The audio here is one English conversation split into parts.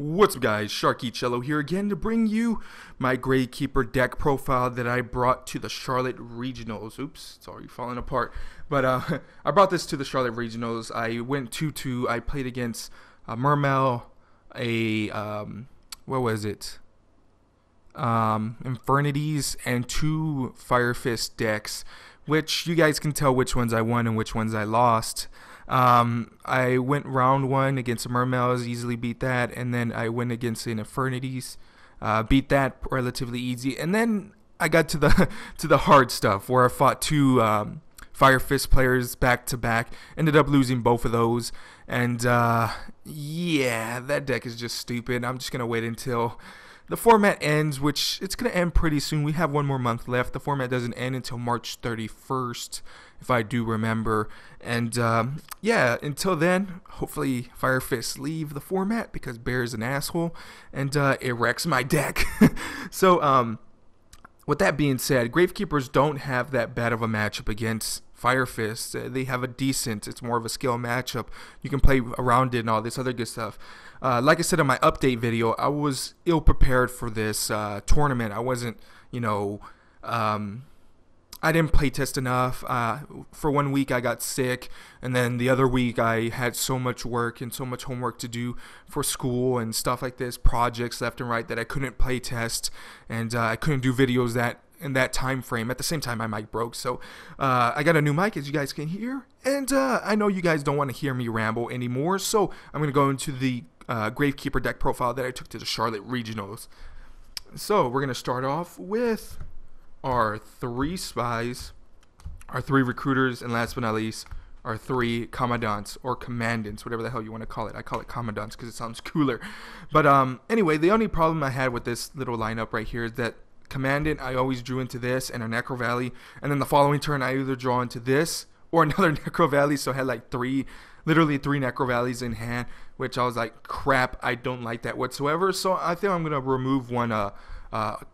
What's up guys, sharkeatyellow here again to bring you my Gravekeeper Deck profile that I brought to the Charlotte Regionals. Oops, it's already falling apart. But I brought this to the Charlotte Regionals. I went 2-2. I played against Mermail, what was it? Infernities, and 2 Fire Fist decks, which you guys can tell which ones I won and which ones I lost. I went round 1 against the Mermails, easily beat that, and then I went against the Infernities, beat that relatively easy, and then I got to the hard stuff where I fought 2 Fire Fist players back to back, ended up losing both of those, and yeah, that deck is just stupid. I'm just gonna wait until the format ends, which it's going to end pretty soon. We have 1 more month left. The format doesn't end until March 31st, if I do remember. And yeah, until then, hopefully Fire Fists leave the format because Bear's an asshole and it wrecks my deck. So with that being said, Gravekeepers don't have that bad of a matchup against Fire Fist. They have a decent, it's more of a skill matchup. You can play around it and all this other good stuff. Like I said in my update video, I was ill prepared for this tournament. I wasn't, I didn't play test enough. For 1 week I got sick, and then the other week I had so much work and so much homework to do for school and stuff like this, projects left and right, that I couldn't play test, and I couldn't do videos in that time frame. At the same time, my mic broke, so I got a new mic, as you guys can hear, and I know you guys don't want to hear me ramble anymore, so I'm going to go into the Gravekeeper deck profile that I took to the Charlotte Regionals. So we're going to start off with our 3 spies, our 3 recruiters, and last but not least, our 3 commandants, or commandants, whatever the hell you want to call it. I call it commandants because it sounds cooler. But anyway, the only problem I had with this little lineup right here is that commandant, I always drew into this and a Necro Valley, and then the following turn I either draw into this or another Necro Valley, so I had like literally 3 Necro Valleys in hand, which I was like, crap, I don't like that whatsoever. So I think I'm going to remove one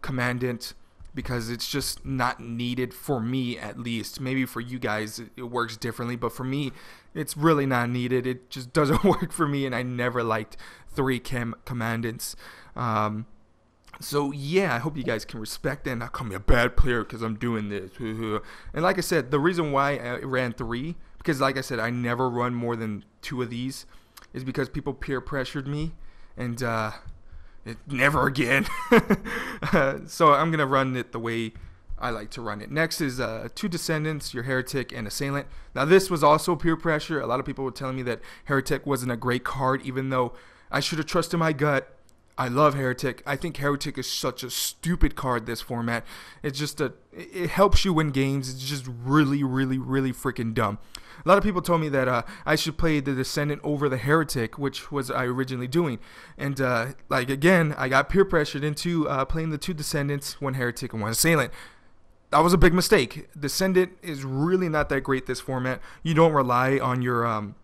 commandant, because it's just not needed for me, at least. Maybe for you guys it works differently, but for me it's really not needed. It just doesn't work for me, and I never liked 3 commandants. So yeah, I hope you guys can respect that and not call me a bad player because I'm doing this. And like I said, the reason why I ran 3, because like I said, I never run more than 2 of these, is because people peer pressured me, and never again. So I'm gonna run it the way I like to run it. Next is 2 Descendants, your Heretic, and Assailant. Now this was also peer pressure. A lot of people were telling me that Heretic wasn't a great card, even though I should have trusted my gut. I love Heretic. I think Heretic is such a stupid card this format. It's just it helps you win games. It's just really, really, really freaking dumb. A lot of people told me that I should play the Descendant over the Heretic, which was I originally doing. And like again, I got peer pressured into playing the 2 Descendants, 1 Heretic and 1 Assailant. That was a big mistake. Descendant is really not that great this format. You don't rely on your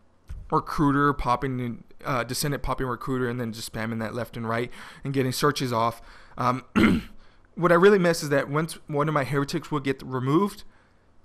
recruiter popping in, Descendant popping recruiter and then just spamming that left and right and getting searches off. What I really miss is that once one of my Heretics would get removed,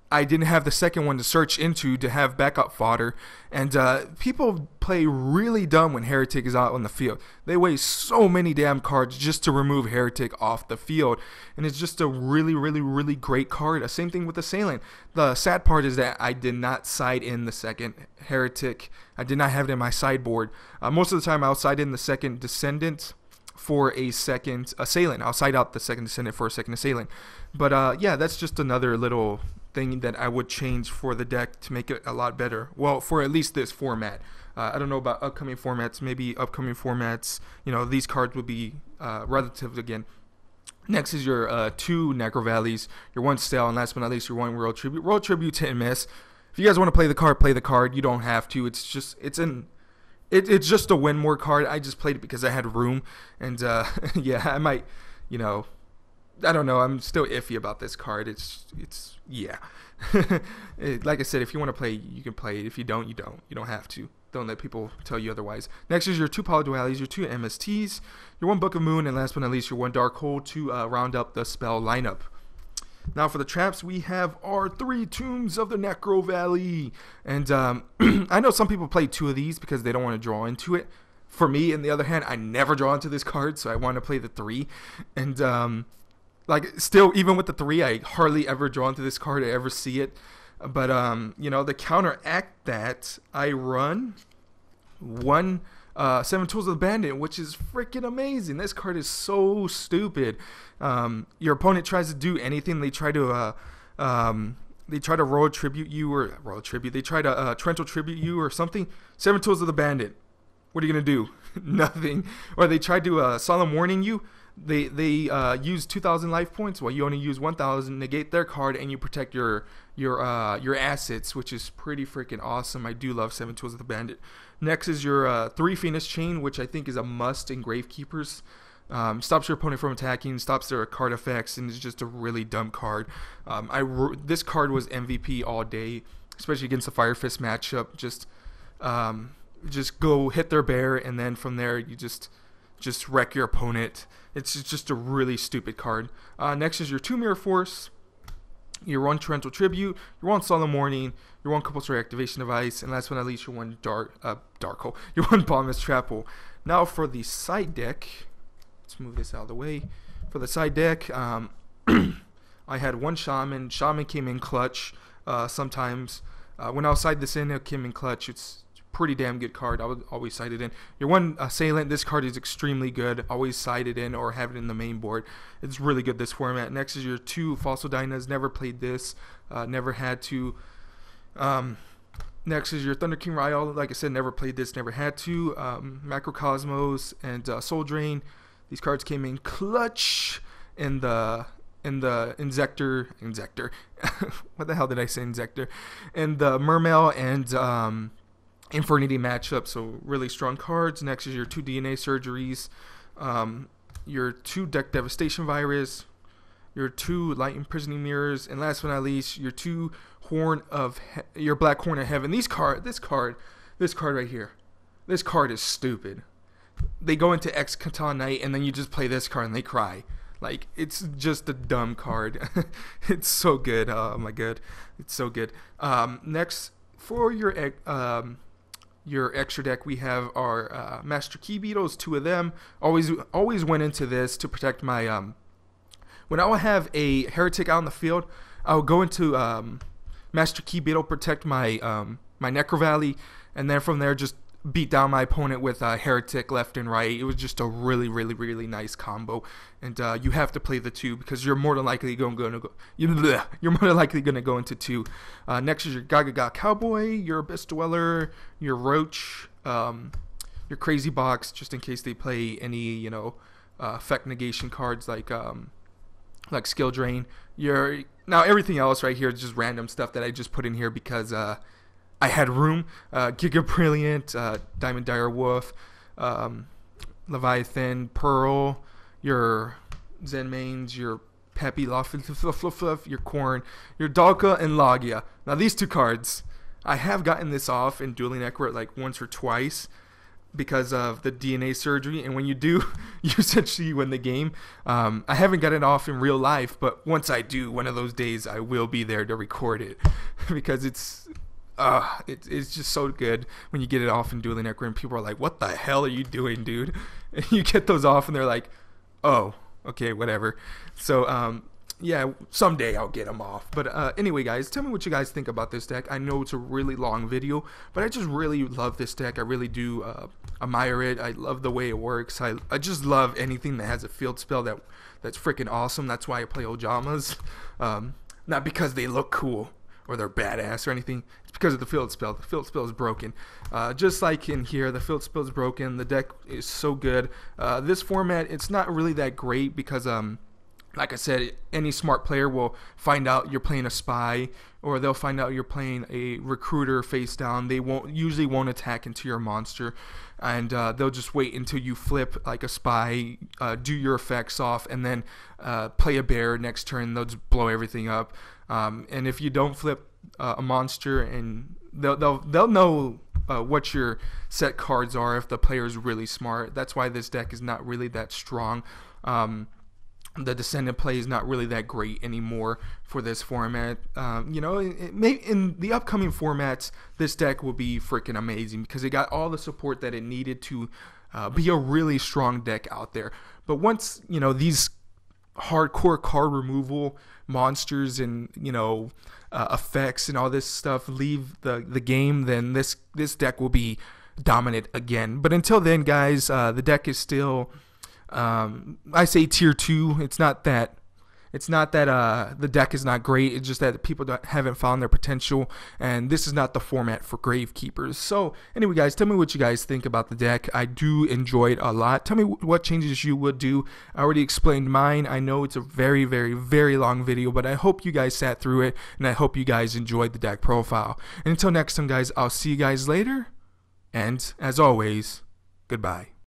I didn't have the second one to search into to have backup fodder, and people play really dumb when Heretic is out on the field. They waste so many damn cards just to remove Heretic off the field, and it's just a really, really, really great card. Same thing with Assailant. The sad part is that I did not side in the second Heretic. I did not have it in my sideboard. Most of the time I'll side in the second Descendant for a second Assailant. I'll side out the second Descendant for a second Assailant. But yeah, that's just another little thing that I would change for the deck to make it a lot better. Well, for at least this format. I don't know about upcoming formats. Maybe upcoming formats, these cards would be relative again. Next is your 2 Necro Valleys, your 1 Stale, and last but not least, your 1 Royal Tribute. Royal Tribute, hit and miss. If you guys want to play the card, play the card. You don't have to. It's just it's just a win more card. I just played it because I had room, and yeah, I might, I don't know. I'm still iffy about this card. It's yeah. Like I said, if you want to play, you can play it. If you don't, you don't. You don't have to. Don't let people tell you otherwise. Next is your 2 Polydualities, your 2 MSTs, your 1 Book of Moon, and last but not least, your 1 Dark Hole to round up the spell lineup. Now for the traps, we have our 3 Tombs of the Necro Valley. And I know some people play 2 of these because they don't want to draw into it. For me, on the other hand, I never draw into this card, so I want to play the 3. And like, still, even with the 3, I hardly ever draw into this card. I ever see it. But to counteract that, I run 7 Tools of the Bandit, which is freaking amazing. This card is so stupid. Your opponent tries to do anything. They try to royal tribute you, or royal tribute. They try to torrential tribute you or something. 7 Tools of the Bandit. What are you gonna do? Nothing. Or they try to solemn warning you. They use 2,000 life points. Well, you only use 1,000. Negate their card, and you protect your assets, which is pretty freaking awesome. I do love 7 Tools of the Bandit. Next is your 3 Phoenix Chain, which I think is a must in Gravekeepers. Stops your opponent from attacking, stops their card effects, and is just a really dumb card. This card was MVP all day, especially against the Fire Fist matchup. Just go hit their bear, and then from there you just wreck your opponent. It's just a really stupid card. Next is your 2 Mirror Force, your 1 Torrential Tribute, your 1 Solemn Warning, your 1 Compulsory Activation Device, and last but not least, your 1 Dark Hole, your 1 Bottomless Trap Hole. Now for the side deck, let's move this out of the way. For the side deck, I had 1 Shaman. Shaman came in clutch sometimes. When I was side this in, it came in clutch. It's pretty damn good card. I would always side it in. Your 1 Assailant, this card is extremely good. Always side it in or have it in the main board. It's really good this format. Next is your 2 Fossil Dynas. Never played this. Never had to. Next is your Thunder King Ryal. Like I said, never played this. Never had to. Macrocosmos and Soul Drain. These cards came in clutch in the Inzector. What the hell did I say, Inzector? And the Mermail and Infernity matchup, so really strong cards. Next is your 2 DNA Surgeries, your 2 Deck Devastation Virus, your 2 Light Imprisoning Mirrors, and last but not least, your 2 your Black Horn of Heaven. This card right here, this card is stupid. They go into X Catan Knight, and then you just play this card, and they cry. Like, it's just a dumb card. It's so good. Oh my god, it's so good. Next, for your extra deck, we have our Master Key Beetles, 2 of them. Always went into this to protect my when I would have a Heretic out in the field, I would go into Master Key Beetle, protect my my Necro Valley, and then from there just beat down my opponent with Heretic left and right. It was just a really, really, really nice combo, and you have to play the 2 because you're more than likely going to go into 2. Next is your Gaga Cowboy, your Abyss Dweller, your Roach, your Crazy Box, just in case they play any effect negation cards like Skill Drain. Now everything else right here is just random stuff that I just put in here because I had room. Giga Brilliant, Diamond Dire Wolf, Leviathan, Pearl, your Zen Mains, your Peppy, your Corn, your Dalka, and Logia. Now these 2 cards, I have gotten this off in Dueling Network like once or twice because of the DNA surgery, and when you do, you essentially win the game. I haven't got it off in real life, but once I do, one of those days I will be there to record it because it's just so good when you get it off in Dueling Network and people are like, what the hell are you doing, dude? And you get those off and they're like, oh, okay, whatever. So yeah, someday I'll get them off. But anyway, guys, tell me what you guys think about this deck. I know it's a really long video, but I just really love this deck. I really do admire it. I love the way it works. I just love anything that has a field spell that's freaking awesome. That's why I play Ojamas. Not because they look cool or they're badass or anything. It's because of the field spell. The field spell is broken. Just like in here, the field spell is broken. The deck is so good. This format, it's not really that great because like I said, any smart player will find out you're playing a spy, or they'll find out you're playing a recruiter face down. They usually won't attack into your monster, and they'll just wait until you flip like a spy, do your effects off, and then play a bear next turn. They'll just blow everything up. And if you don't flip a monster, and they'll know what your set cards are if the player is really smart. That's why this deck is not really that strong. The Descendant play is not really that great anymore for this format. In the upcoming formats, this deck will be freaking amazing because it got all the support that it needed to be a really strong deck out there. But once, these hardcore card removal monsters and, effects and all this stuff leave the game, then this deck will be dominant again. But until then, guys, the deck is still, I say tier 2. It's not that the deck is not great. It's just that people haven't found their potential, and this is not the format for Gravekeepers. So anyway, guys, tell me what you guys think about the deck. I do enjoy it a lot. Tell me what changes you would do. I already explained mine. I know it's a very, very, very long video, but I hope you guys sat through it, and I hope you guys enjoyed the deck profile. And until next time, guys, I'll see you guys later, and as always, goodbye.